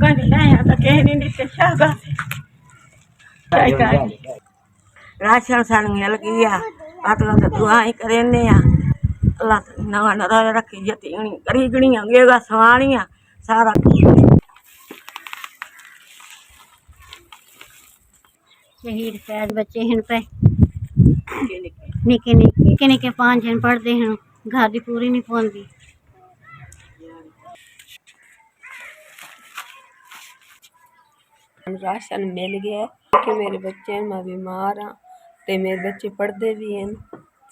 कहीं नहीं तो कहीं नहीं नीचे शाबाश राशन सानू मिल गया अतला तो दुआई करेने अल्लाह नवा नरा रखी जती करी गणियां गेगा सवाणियां सारा शहीद फैज बच्चे हैं पे निके निके निके 5 जन पढ़ते हैं घर की पूरी नहीं पौंदी राशन मिल गया कि मेरे बच्चे मैं बीमार हाँ ते मेरे बच्चे पढ़ते भी हैं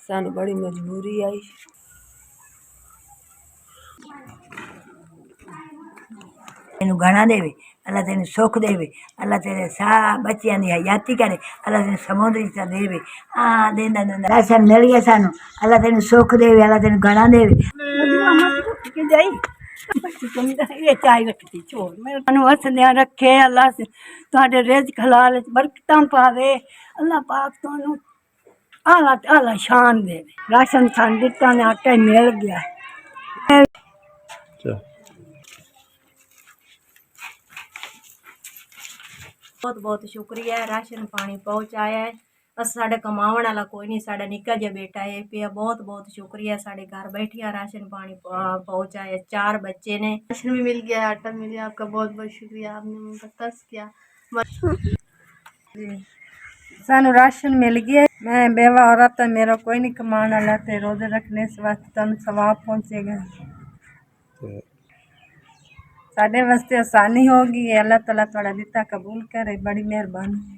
सानू बड़ी मजबूरी आई तेन गणा देवे अल्लाह तेन सुख देवे अल्लाह तेरे सा बच्चियां दी हयाती करे अल्लाह तेन समुद्री चा देवे देंदा देंदा राशन मिल गया सानू अल्लाह तेन सुख देवे अल्लाह तेन गणा देवे रखे अल्लाह तुहाडे रिज़्क हलाल बरकतां पावे अल्लाह पाक तुहानू आला आला शान दे राशन सान दिता ने आटा मिल गया बहुत बहुत शुक्रिया राशन पानी पहुँचाया है बस साढ़े कमावन वाला कोई नहीं साढ़ा निक्का जिहा बेटा है पिया बहुत बहुत शुक्रिया साढ़े घर बैठिया राशन पानी पहुँचाया 4 बच्चे ने राशन भी मिल गया आटा मिल गया आपका बहुत बहुत शुक्रिया आपने मुझ पर तरस किया सानू राशन मिल गया मैं बेवा औरत मेरा कोई नहीं कमाने वाला ते रोजे रखने से वास्ते तुम सवाब पहुँचेगा साढ़े वास्ते आसानी होगी अल्लाह ताला थोड़ा दिता कबूल करे बड़ी मेहरबानी।